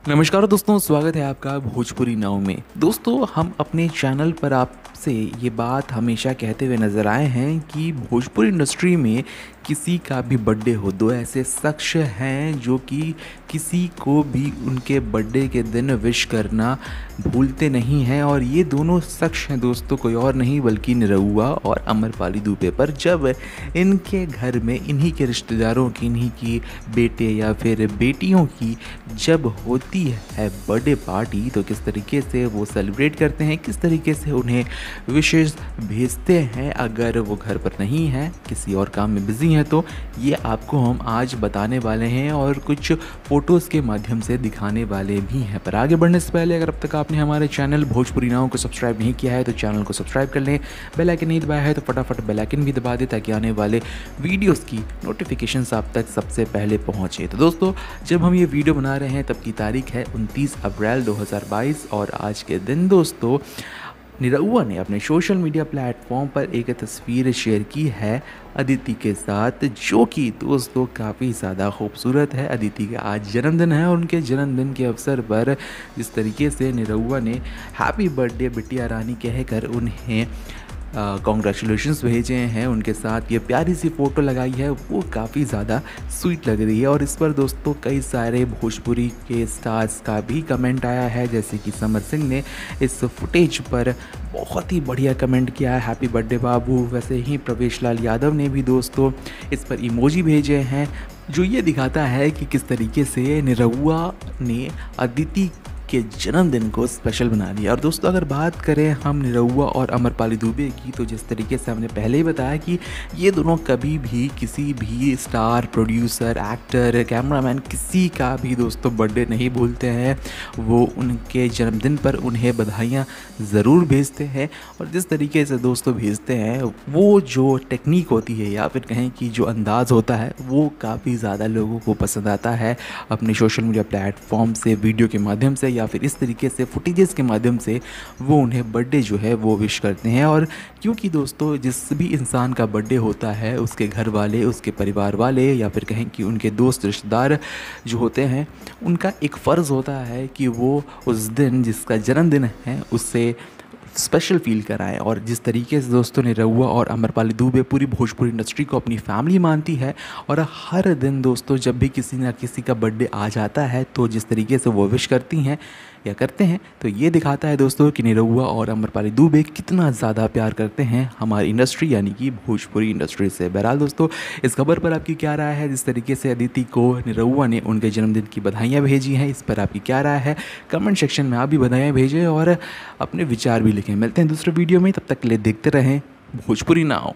नमस्कार दोस्तों, स्वागत है आपका भोजपुरी नाव में। दोस्तों, हम अपने चैनल पर आपसे ये बात हमेशा कहते हुए नज़र आए हैं कि भोजपुरी इंडस्ट्री में किसी का भी बर्थडे हो, दो ऐसे शख्स हैं जो कि किसी को भी उनके बर्थडे के दिन विश करना भूलते नहीं हैं। और ये दोनों शख्स हैं दोस्तों, कोई और नहीं बल्कि निरहुआ और अमरपाली दुबे। पर जब इनके घर में इन्हीं के रिश्तेदारों की, इन्हीं की बेटे या फिर बेटियों की जब होती है बर्थडे पार्टी, तो किस तरीके से वो सेलिब्रेट करते हैं, किस तरीके से उन्हें विशेस भेजते हैं अगर वो घर पर नहीं है, किसी और काम में बिजी हैं, तो ये आपको हम आज बताने वाले हैं और कुछ फ़ोटोज़ के माध्यम से दिखाने वाले भी हैं। पर आगे बढ़ने से पहले अगर अब तक आपने हमारे चैनल भोजपुरी नाव को सब्सक्राइब नहीं किया है तो चैनल को सब्सक्राइब कर लें। बेल आइकन नहीं दबाया है तो फटाफट बेल आइकन भी दबा दें ताकि आने वाले वीडियोस की नोटिफिकेशंस आप तक सबसे पहले पहुंचे। तो दोस्तों, जब हम ये वीडियो बना रहे हैं तब की तारीख है 29 अप्रैल 2022 और आज के दिन दोस्तों निरहुआ ने अपने सोशल मीडिया प्लेटफॉर्म पर एक तस्वीर शेयर की है अदिति के साथ, जो कि दोस्तों काफ़ी ज़्यादा खूबसूरत है। अदिति का आज जन्मदिन है और उनके जन्मदिन के अवसर पर जिस तरीके से निरहुआ ने हैप्पी बर्थडे बिटिया रानी कहकर उन्हें कॉन्ग्रेचुलेशंस भेजे हैं, उनके साथ ये प्यारी सी फ़ोटो लगाई है, वो काफ़ी ज़्यादा स्वीट लग रही है। और इस पर दोस्तों कई सारे भोजपुरी के स्टार्स का भी कमेंट आया है, जैसे कि समर सिंह ने इस फुटेज पर बहुत ही बढ़िया कमेंट किया है, हैप्पी बर्थडे बाबू। वैसे ही प्रवेश लाल यादव ने भी दोस्तों इस पर इमोजी भेजे हैं, जो ये दिखाता है कि किस तरीके से निरहुआ ने अदिति के जन्मदिन को स्पेशल बना लिया। और दोस्तों, अगर बात करें हम निरहुआ और अमरपाली दुबे की, तो जिस तरीके से हमने पहले ही बताया कि ये दोनों कभी भी किसी भी स्टार, प्रोड्यूसर, एक्टर, कैमरामैन, किसी का भी दोस्तों बर्थडे नहीं भूलते हैं। वो उनके जन्मदिन पर उन्हें बधाइयाँ ज़रूर भेजते हैं और जिस तरीके से दोस्तों भेजते हैं, वो जो टेक्निक होती है या फिर कहें कि जो अंदाज़ होता है, वो काफ़ी ज़्यादा लोगों को पसंद आता है। अपने सोशल मीडिया प्लेटफॉर्म से, वीडियो के माध्यम से या फिर इस तरीके से फुटेजेस के माध्यम से वो उन्हें बर्थडे जो है वो विश करते हैं। और क्योंकि दोस्तों जिस भी इंसान का बर्थडे होता है, उसके घर वाले, उसके परिवार वाले या फिर कहें कि उनके दोस्त रिश्तेदार जो होते हैं, उनका एक फ़र्ज़ होता है कि वो उस दिन जिसका जन्मदिन है उससे स्पेशल फील कराएं। और जिस तरीके से दोस्तों निरहुआ और अमरपाली दुबे पूरी भोजपुरी इंडस्ट्री को अपनी फैमिली मानती है और हर दिन दोस्तों जब भी किसी ना किसी का बर्थडे आ जाता है तो जिस तरीके से वो विश करती हैं या करते हैं, तो ये दिखाता है दोस्तों कि निरहुआ और अमरपाली दुबे कितना ज़्यादा प्यार करते हैं हमारी इंडस्ट्री यानी कि भोजपुरी इंडस्ट्री से। बहरहाल दोस्तों, इस खबर पर आपकी क्या राय है? जिस तरीके से अदिति को निरहुआ ने उनके जन्मदिन की बधाइयाँ भेजी हैं, इस पर आपकी क्या राय है? कमेंट सेक्शन में आप भी बधाइयाँ भेजें और अपने विचार भी लिखें। मिलते हैं दूसरे वीडियो में, तब तक के लिए देखते रहें भोजपुरी नाव।